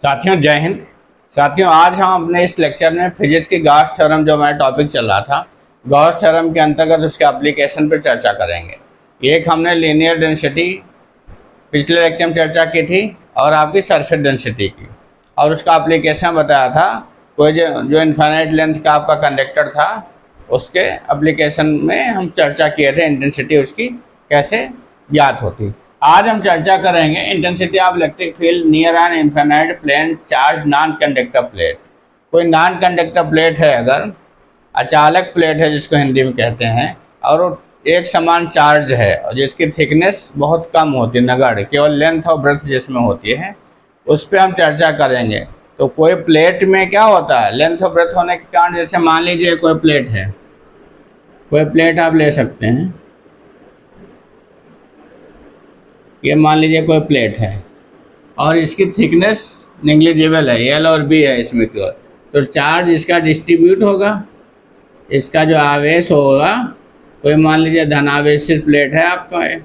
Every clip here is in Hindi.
साथियों जय हिंद। साथियों आज हम अपने इस लेक्चर में फिजिक्स की गॉस थ्योरम जो हमारा टॉपिक चल रहा था, गॉस थ्योरम के अंतर्गत उसके एप्लीकेशन पर चर्चा करेंगे। एक हमने लीनियर डेंसिटी पिछले लेक्चर में चर्चा की थी और आपकी सरफेस डेंसिटी की, और उसका एप्लीकेशन बताया था। कोई जो इनफाइनाइट लेंथ का आपका कंडक्टर था, उसके एप्लीकेशन में हम चर्चा किए थे इंटेंसिटी उसकी कैसे ज्ञात होती। आज हम चर्चा करेंगे intensity of electric field near an infinite plane charge non conductor plate. कोई नॉन कंडक्टर प्लेट है, अगर अचालक प्लेट है जिसको हिंदी में कहते हैं, और वो एक समान चार्ज है और जिसकी थिकनेस बहुत कम होती है, नगण्य, केवल लेंथ और ब्रेड्थ जिसमें होती है, उस पर हम चर्चा करेंगे। तो कोई प्लेट में क्या होता है, लेंथ और ब्रेड्थ होने के कारण, जैसे मान लीजिए कोई प्लेट है, कोई प्लेट आप ले सकते हैं, ये मान लीजिए कोई प्लेट है और इसकी थिकनेस नेग्लिजिबल है, एल और बी है इसमें केवल, तो चार्ज इसका डिस्ट्रीब्यूट होगा, इसका जो आवेश होगा, कोई मान लीजिए धनावेशित प्लेट है आपका है।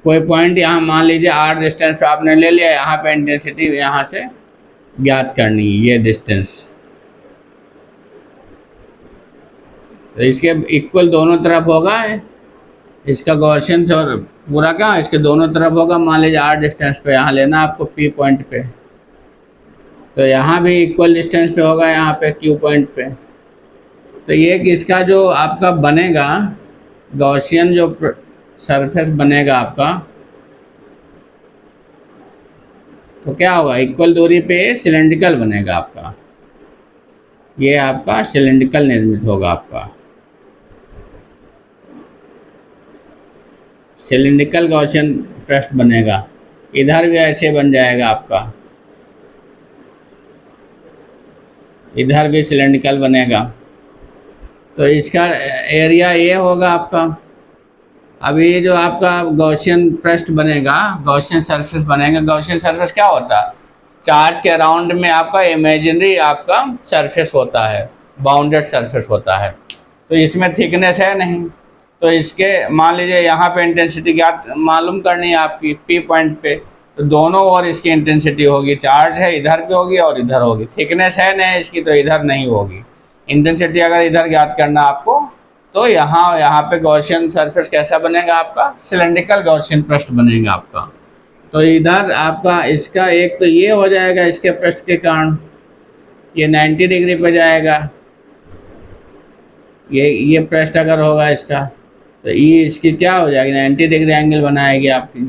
कोई पॉइंट यहाँ मान लीजिए आर डिस्टेंस पे आपने ले लिया, यहाँ पे इंटेंसिटी यहाँ से ज्ञात करनी है, ये डिस्टेंस। तो इसके इक्वल दोनों तरफ होगा, इसका गॉसियन थ्योरम पूरा का इसके दोनों तरफ होगा। मान लीजिए आर डिस्टेंस पे यहाँ लेना आपको पी पॉइंट पे, तो यहाँ भी इक्वल डिस्टेंस पे होगा, यहाँ पे क्यू पॉइंट पे। तो ये कि इसका जो आपका बनेगा गॉसियन जो सरफेस बनेगा आपका, तो क्या होगा, इक्वल दूरी पे सिलेंड्रिकल बनेगा आपका, ये आपका सिलेंड्रिकल निर्मित होगा, आपका सिलेंड्रिकल गॉसियन पृष्ठ बनेगा। इधर भी ऐसे बन जाएगा आपका, इधर भी सिलेंड्रिकल बनेगा। तो इसका एरिया ये होगा आपका। अब ये जो आपका गॉसियन पृष्ठ बनेगा, गॉसियन सरफेस बनेगा। गॉसियन सरफेस क्या होता है, चार्ज के अराउंड में आपका इमेजिनरी आपका सरफेस होता है, बाउंडेड सरफेस होता है। तो इसमें थिकनेस है नहीं, तो इसके मान लीजिए यहाँ पे इंटेंसिटी क्या मालूम करनी है आपकी पी पॉइंट पे, तो दोनों ओर इसकी इंटेंसिटी होगी, चार्ज है इधर भी होगी और इधर होगी। थिकनेस है नहीं इसकी, तो इधर नहीं होगी इंटेंसिटी। अगर इधर ज्ञात करना आपको, तो यहाँ पे गॉसियन सरफेस कैसा बनेगा आपका, सिलेंड्रिकल गॉसियन पृष्ठ बनेगा आपका। तो इधर आपका इसका एक तो ये हो जाएगा, इसके पृष्ठ के कारण ये 90 डिग्री पे जाएगा, ये पृष्ठ अगर होगा इसका, तो ई इसकी क्या हो जाएगी, 90 डिग्री एंगल बनाएगी आपकी।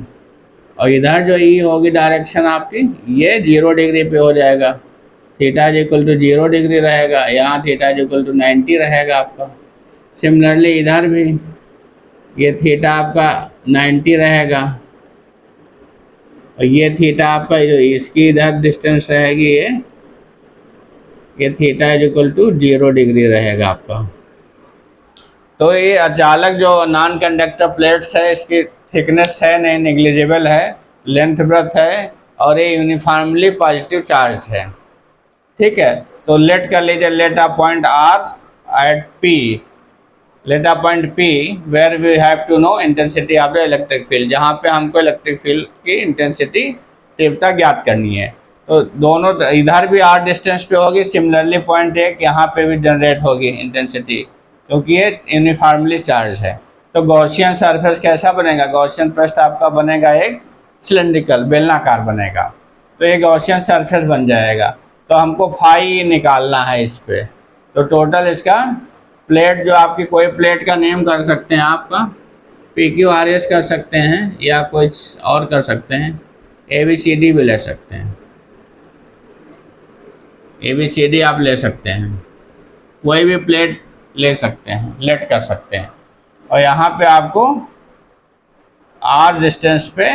और इधर जो ई होगी डायरेक्शन आपकी, ये 0 डिग्री पे हो जाएगा, थीटा इक्वल टू 0 डिग्री रहेगा, यहाँ थीटा इक्वल टू 90 रहेगा आपका। सिमिलरली इधर भी ये थीटा आपका 90 रहेगा, और ये थीटा आपका जो इसकी इधर डिस्टेंस रहेगी, ये थीटा इक्वल टू 0 डिग्री रहेगा आपका। तो ये अचालक जो नॉन कंडक्टर प्लेट्स है, इसकी थिकनेस है नहीं, नेग्लिजिबल है, लेंथ ब्रेड्थ है, और ये यूनिफॉर्मली पॉजिटिव चार्ज है। ठीक है, तो लेट कर लीजिए, let a point R at P, let a point P where we have to know intensity of the electric field, जहाँ पे हमको इलेक्ट्रिक फील्ड की इंटेंसिटी तीव्रता ज्ञात करनी है। तो दोनों इधर भी आर डिस्टेंस पे होगी, सिमिलरली पॉइंट एक यहाँ पे भी जनरेट होगी इंटेंसिटी, क्योंकि ये यूनिफॉर्मली चार्ज है। तो गॉसियन सरफेस कैसा बनेगा, गॉसियन पृष्ठ आपका बनेगा एक सिलेंड्रिकल बेलनाकार बनेगा। तो ये गॉसियन सरफेस बन जाएगा। तो हमको फाई निकालना है इस पे। तो टोटल इसका प्लेट जो आपकी, कोई प्लेट का नेम कर सकते हैं आपका, PQRS कर सकते हैं या कुछ और कर सकते हैं, ABCD भी ले सकते हैं, ABCD आप ले सकते हैं, कोई भी प्लेट ले सकते हैं, लेट कर सकते हैं। और यहाँ पे आपको R डिस्टेंस पे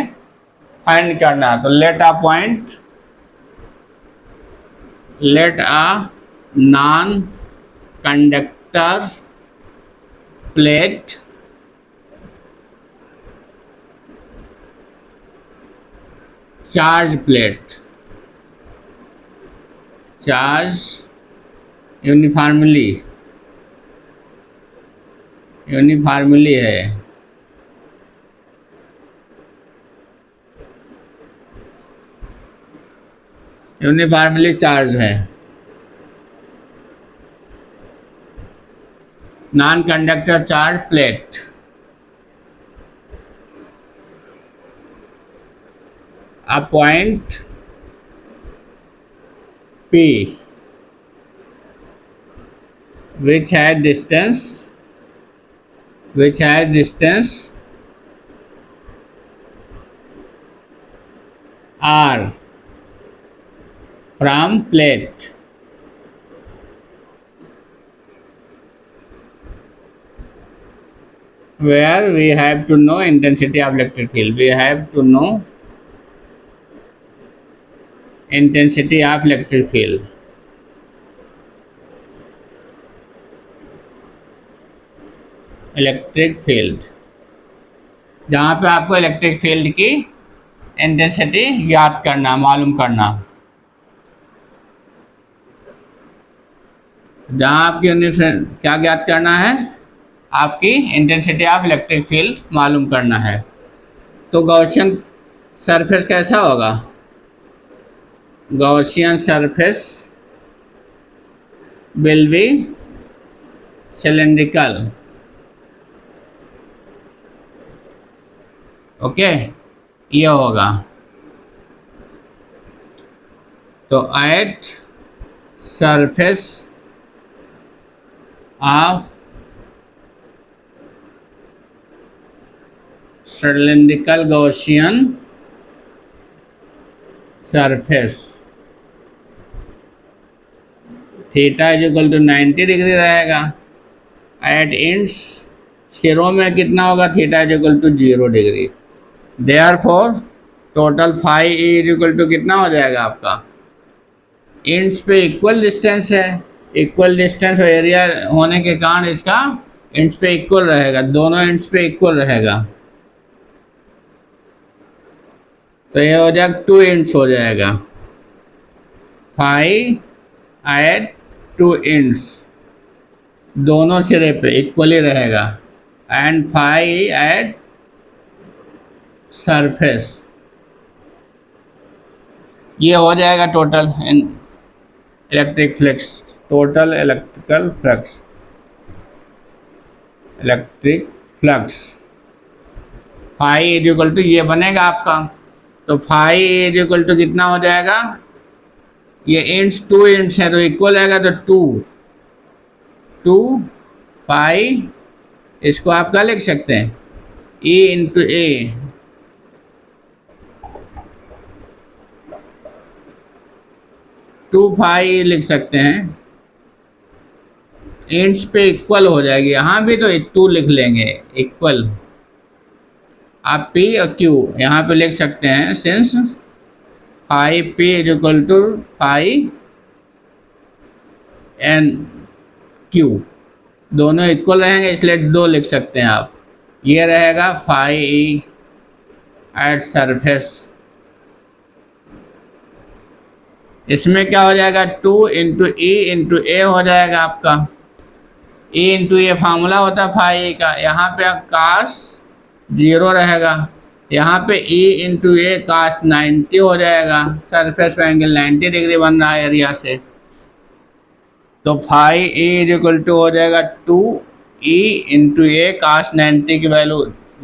फाइंड करना है। तो let a point, let a non conductor plate charge plate, charge uniformly है, यूनिफॉर्मली चार्ज है। Non conductor charge plate, a point P which has distance R from plate, where we have to know intensity of electric field. We have to know intensity of electric field. Electric field, जहाँ पे आपको इलेक्ट्रिक फील्ड की इंटेंसिटी याद करना, मालूम करना, जहाँ आपकी क्या ज्ञात करना है, आपकी इंटेंसिटी ऑफ इलेक्ट्रिक फील्ड मालूम करना है। तो गॉसियन सरफेस कैसा होगा? Gaussian surface will be cylindrical. Okay, ये होगा। तो at surface of cylindrical Gaussian surface, theta is equal to 90 degree रहेगा। एट इंड्स, सिरों में कितना होगा? Theta is equal to 0 degree. Therefore total phi is equal to कितना हो जाएगा आपका? इंड्स पे इक्वल डिस्टेंस है, इक्वल डिस्टेंस और एरिया होने के कारण इसका इंड्स पे इक्वल रहेगा, दोनों इंड्स पे इक्वल रहेगा। तो ये हो जाएगा 2 इंड्स हो जाएगा। फाई एट 2 इंड्स, दोनों सिरे पे इक्वली रहेगा। एंड फाई एट सरफेस, ये हो जाएगा total electric flux, total electrical flux, electric flux. Phi is equal to ये बनेगा आपका। तो फाई इज इक्वल टू कितना हो जाएगा? ये इंड्स 2 इंड्स है तो इक्वल आएगा, तो 2 पाई, इसको आप क्या लिख सकते हैं? E इंटू ए, टू पाई लिख सकते हैं। इंड्स पे इक्वल हो जाएगी, यहाँ भी तो 2 लिख लेंगे इक्वल। आप P और Q यहाँ पे लिख सकते हैं, since phi P is equal to phi n Q, दोनों इक्वल रहेंगे इसलिए 2 लिख सकते हैं आप। ये रहेगा फाई एट सरफेस, इसमें क्या हो जाएगा? 2 इंटू ई इंटू ए हो जाएगा आपका। ई इंटू ए फार्मूला होता है फाई का, यहाँ पे कास 0 रहेगा, यहाँ पे ई इंटू ए कास 90 हो जाएगा। सरफेस पे एंगल 90 डिग्री बन रहा है एरिया से। तो phi E is equal to हो जाएगा 2 ई इंटू ए कास 90 की वैल्यू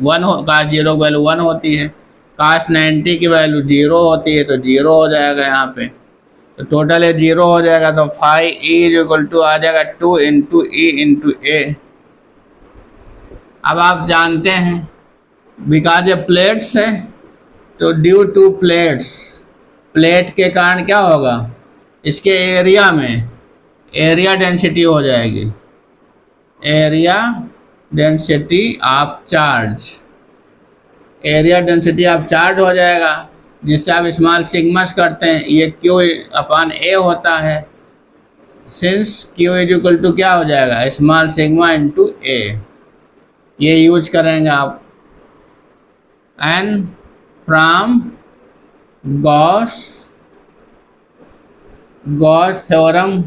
1 हो, कास 0 की वैल्यू 1 होती है, कास 90 की वैल्यू 0 होती है, तो 0 हो जाएगा यहाँ पे। तो टोटल ये 0 हो जाएगा। तो phi E is equal to आ जाएगा 2 इंटू ई इंटू ए। अब आप जानते हैं बिकॉज ये प्लेट्स है, तो ड्यू टू प्लेट्स, प्लेट के कारण क्या होगा? इसके एरिया में एरिया डेंसिटी हो जाएगी, area density of charge, area density of charge हो जाएगा, जिससे आप स्मॉल सिग्मास करते हैं। ये Q अपॉन A होता है, since Q is equal to क्या हो जाएगा? Small sigma into A। ये यूज करेंगे आप। And from Gauss theorem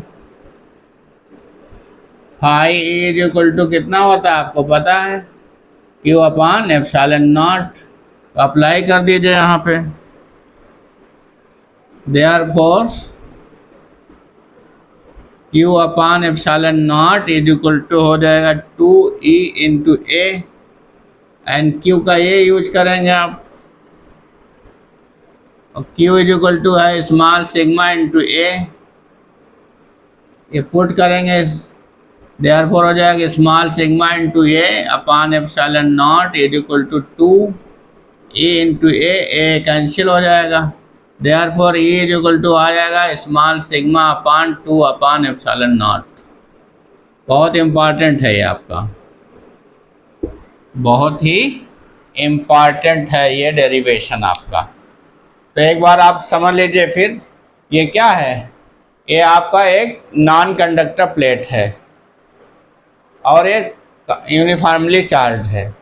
phi is equal to कितना होता है आपको पता है? Q upon epsilon naught. Apply कर दीजिए यहाँ पे। Therefore Q upon epsilon naught is equal to हो जाएगा 2E into A, and Q का ये यूज करेंगे आप, और Q इज इक्वल टू है स्मॉल सिग्मा इंटू ए, ये पुट करेंगे, देयरफॉर हो जाएगा small sigma into A upon epsilon naught is equal to 2E into A cancel हो जाएगा, therefore E is equal to आ जाएगा small sigma upon 2 upon epsilon naught. बहुत इम्पॉर्टेंट है ये आपका, बहुत ही इम्पॉर्टेंट है ये डेरिवेशन आपका। तो एक बार आप समझ लीजिए फिर, ये क्या है, ये आपका एक नॉन कंडक्टर प्लेट है और ये यूनिफॉर्मली चार्ज है,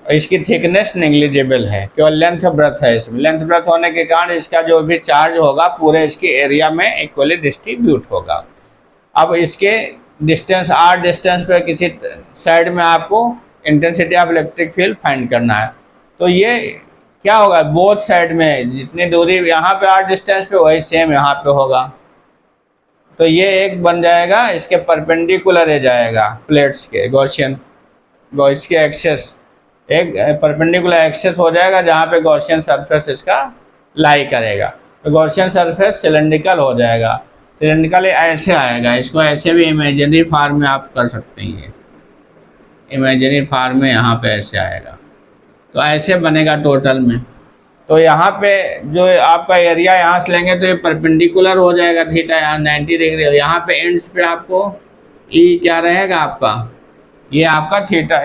इसकी थिकनेस नेग्लिजिबल है, केवल लेंथ ब्रेथ है इसमें। लेंथ ब्रेथ होने के कारण इसका जो भी चार्ज होगा पूरे इसके एरिया में इक्वली डिस्ट्रीब्यूट होगा। अब इसके डिस्टेंस r डिस्टेंस पे किसी साइड में आपको intensity of electric field find करना है, तो ये क्या होगा, बोथ साइड में जितनी दूरी यहाँ पे r डिस्टेंस पे वही सेम यहाँ पे होगा, तो ये एक बन जाएगा, इसके परपेंडिकुलर है जाएगा प्लेट्स के गॉसियन, इसके एक्सेस एक परपेंडिकुलर एक्सेस हो जाएगा जहाँ पे गॉसियन सरफेस इसका लाई करेगा, तो गॉसियन सरफेस सिलेंड्रिकल हो जाएगा। सिलेंड्रिकल ऐसे आएगा, इसको ऐसे भी इमेजिनरी फॉर्म में आप कर सकते हैं, इमेजिनरी फॉर्म में यहाँ पे ऐसे आएगा, तो ऐसे बनेगा टोटल में। तो यहाँ पे जो आपका एरिया यहाँ से लेंगे तो ये परपेंडिकुलर हो जाएगा थीटा, यहाँ 90 डिग्री, यहाँ पे एंड्स पे आपको ई क्या रहेगा आपका, ये आपका थीटा,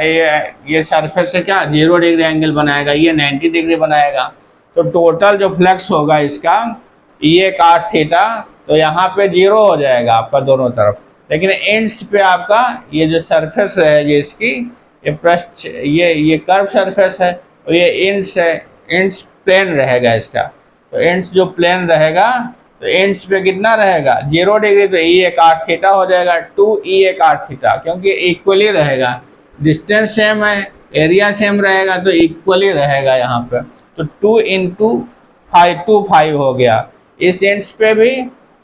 ये सरफेस से क्या 0 डिग्री एंगल बनाएगा, ये 90 डिग्री बनाएगा, तो टोटल जो फ्लक्स होगा इसका ये cos थीटा, तो यहाँ पे 0 हो जाएगा आपका दोनों तरफ, लेकिन एंड्स पे आपका ये जो सरफेस रहेगी इसकी, ये पृष्ठ, ये कर्व सरफेस है और ये एंड्स है, एंड्स प्लेन रहेगा इसका, तो एंड्स जो प्लेन रहेगा तो एंड्स पे कितना रहेगा 0 डिग्री, तो ई एक आठ थीटा हो जाएगा, 2E एक आठ थीटा, क्योंकि इक्वली रहेगा, डिस्टेंस सेम है, एरिया सेम रहेगा तो इक्वली रहेगा यहाँ पे, तो 2 इंटू 5 2 5 हो गया। इस एंड्स पे भी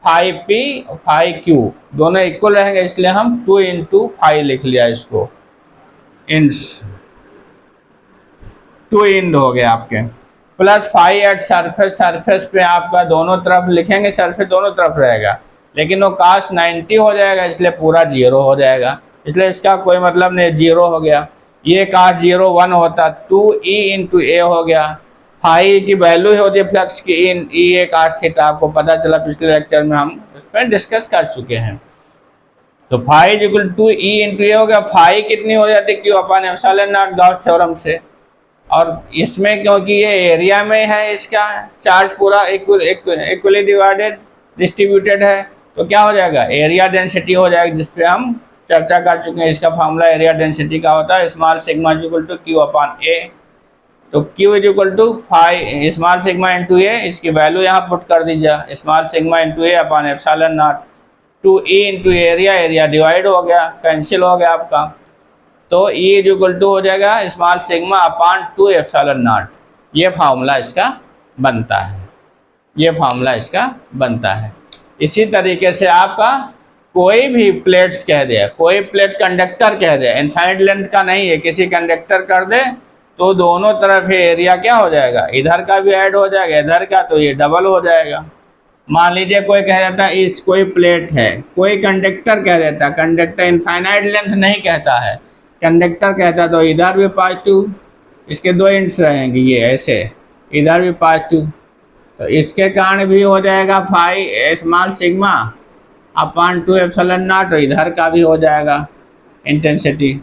5P 5Q दोनों इक्वल रहेंगे, इसलिए हम 2 इंटू 5 लिख लिया इसको, एंड्स 2 इंड हो गया आपके, प्लस 5 एट सरफेस, सरफेस पे आपका दोनों तरफ लिखेंगे, सरफेस दोनों तरफ रहेगा, लेकिन वो cos 90 हो जाएगा इसलिए पूरा 0 हो जाएगा, इसलिए इसका कोई मतलब नहीं, 0 हो गया। ये cos 0 1 होता, 2E इंटू ए हो गया, फाई की वैल्यू होती है फ्लक्स की, इन ई एक आठ थीटा, आपको पता चला पिछले लेक्चर में हम उस पर डिस्कस कर चुके हैं। तो phi is equal to E into A हो गया, फाई कितनी हो जाती है Q upon epsilon naught Gauss theorem से, और इसमें क्योंकि ये एरिया में है इसका चार्ज पूरा इक्वली डिवाइडेड डिस्ट्रीब्यूटेड है, तो क्या हो जाएगा एरिया डेंसिटी हो जाएगा, जिस पे हम चर्चा कर चुके हैं। इसका फार्मूला एरिया डेंसिटी का होता है small sigma is equal to Q upon A, तो Q is equal to 5 small sigma into A, इसकी वैल्यू यहाँ पुट कर दीजिए, small sigma into A upon epsilon naught, 2E into area, area divide हो गया, कैंसिल हो गया आपका, तो E इज इक्वल टू हो जाएगा small sigma upon 2 epsilon not, ये फार्मूला इसका बनता है, ये फार्मूला इसका बनता है। इसी तरीके से आपका कोई भी प्लेट्स कह दे, कोई प्लेट कंडक्टर कह दे, इनफाइनाइट लेंथ का नहीं है, किसी कंडक्टर कर दे तो दोनों तरफ एरिया क्या हो जाएगा, इधर का भी ऐड हो जाएगा इधर का, तो ये डबल हो जाएगा। मान लीजिए कोई कह देता है इस कोई प्लेट है, कोई कंडक्टर कह देता, कंडक्टर इनफाइनाइट लेंथ नहीं कहता है, कंडक्टर कहता, तो इधर भी पॉजिटिव, इसके दो एंड्स रहेंगे ये ऐसे, इधर भी पॉजिटिव, तो इसके कारण भी हो जाएगा 5 small sigma upon 2 epsilon not, तो इधर का भी हो जाएगा इंटेंसिटी,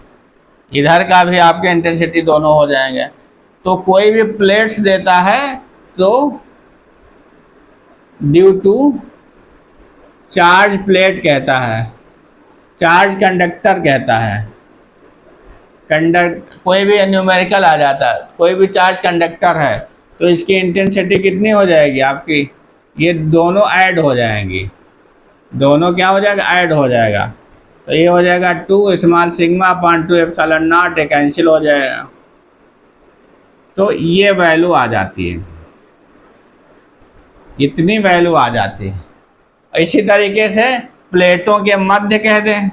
इधर का भी आपके इंटेंसिटी दोनों हो जाएंगे। तो कोई भी प्लेट्स देता है तो ड्यू टू चार्ज प्लेट कहता है, चार्ज कंडक्टर कहता है, कोई भी न्यूमेरिकल आ जाता है, कोई भी चार्ज कंडक्टर है तो इसकी इंटेंसिटी कितनी हो जाएगी आपकी, ये दोनों ऐड हो जाएंगी, दोनों क्या हो जाएगा ऐड हो जाएगा, तो ये हो जाएगा 2 small sigma upon 2 epsilon not, cancel हो जाएगा, तो ये वैल्यू आ जाती है। इतनी वैल्यू आ जाती है। इसी तरीके से प्लेटों के मध्य कह दें,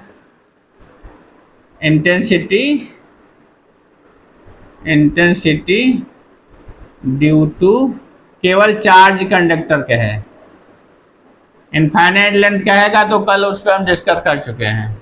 इंटेंसिटी ड्यू टू केवल चार्ज कंडक्टर कहे। इनफाइनाइट लेंथ कहेगा तो कल उस पर हम डिस्कस कर चुके हैं।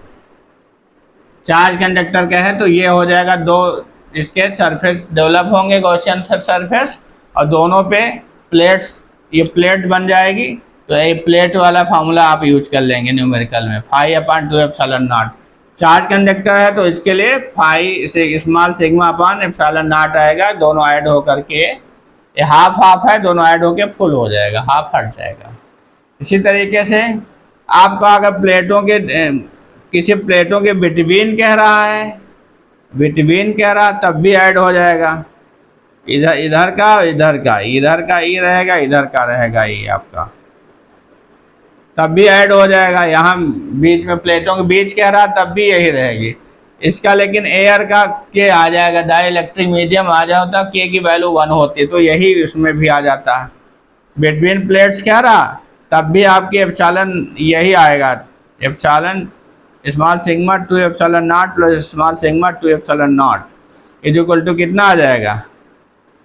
चार्ज कंडक्टर कहे तो ये हो जाएगा, दो इसके सरफेस डेवलप होंगे गॉसियन सरफेस, और दोनों पे प्लेट्स, ये प्लेट बन जाएगी। तो ये प्लेट वाला फार्मूला आप यूज कर लेंगे न्यूमेरिकल में, φ/2ε0। चार्ज कंडक्टर है तो इसके लिए फाई से small sigma upon epsilon not आएगा, दोनों ऐड होकर के, ये हाफ हाफ है, दोनों ऐड होके फुल हो जाएगा, हाफ हट जाएगा। इसी तरीके से आपका अगर प्लेटों के किसी प्लेटों के बिटवीन कह रहा है, बिटवीन कह रहा तब भी ऐड हो जाएगा, इधर का इधर का ई रहेगा, इधर का रहेगा ई आपका, तब भी ऐड हो जाएगा। यहाँ बीच में प्लेटों के बीच कह रहा तब भी यही रहेगी इसका, लेकिन एयर का के आ जाएगा, डाइलेक्ट्रिक मीडियम आ जाता, के की वैल्यू 1 होती है, तो यही इसमें भी आ जाता है। बिटवीन प्लेट्स कह रहा तब भी आपकी एप्सिलॉन यही आएगा, epsilon small sigma 2ε0 plus small sigma 2ε0 is equal to कितना आ जाएगा,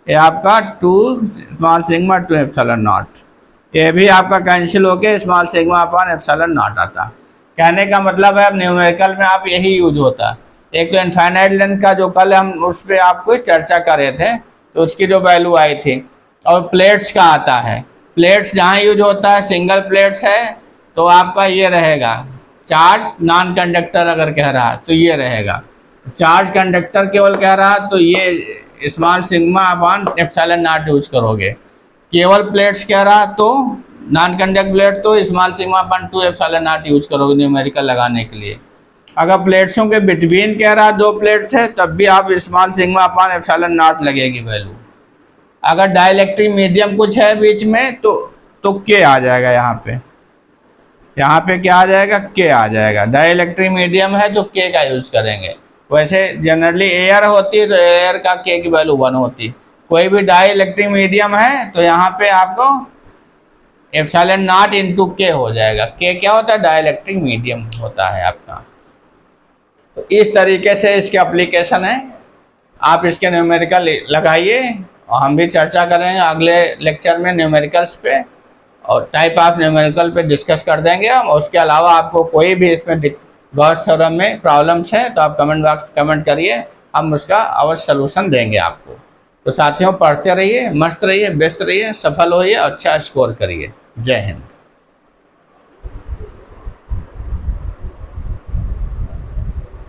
ये आपका 2 स्मॉल सिग्मा 2ε0। ये भी आपका कैंसिल होके small sigma upon epsilon not आता। कहने का मतलब है अब न्यूमेरिकल में आप यही यूज होता है। एक तो इनफाइनाइट लेंथ का जो कल हम उस पर आपको चर्चा कर रहे थे, तो उसकी जो वैल्यू आई थी, और प्लेट्स का आता है। प्लेट्स जहाँ यूज होता है, सिंगल प्लेट्स है तो आपका ये रहेगा, चार्ज नॉन कंडक्टर अगर कह रहा तो ये रहेगा, चार्ज कंडक्टर केवल कह रहा तो ये small sigma upon epsilon not use करोगे। केवल प्लेट्स कह रहा तो नॉन कंडक्ट प्लेट तो small sigma upon 2 epsilon not use करोगे न्यूमेरिकल लगाने के लिए। अगर प्लेट्सों के बिटवीन कह रहा 2 प्लेट्स है तब भी आप small sigma upon epsilon not लगेगी वैल्यू। अगर डाइलेक्ट्रिक मीडियम कुछ है बीच में तो के आ जाएगा, यहाँ पे क्या आ जाएगा, के आ जाएगा। डाइलेक्ट्रिक मीडियम है तो के का यूज करेंगे। वैसे जनरली एयर होती है तो एयर का के की वैल्यू 1 होती। कोई भी डाइलेक्ट्रिक मीडियम है तो यहाँ पे आपको एप्सिलॉन नॉट इंटू के हो जाएगा। के क्या होता है, डाइलेक्ट्रिक मीडियम होता है आपका। तो इस तरीके से इसके एप्लीकेशन है, आप इसके न्यूमेरिकल लगाइए, और हम भी चर्चा करेंगे अगले लेक्चर में न्यूमेरिकल्स पे, और टाइप ऑफ न्यूमेरिकल पे डिस्कस कर देंगे हम। उसके अलावा आपको कोई भी इसमें गॉस थ्योरम में प्रॉब्लम्स है तो आप कमेंट बॉक्स कमेंट करिए, हम उसका अवश्य सलूशन देंगे आपको। तो साथियों, पढ़ते रहिए, मस्त रहिए, व्यस्त रहिए, सफल होइए, अच्छा स्कोर करिए। जय हिंद।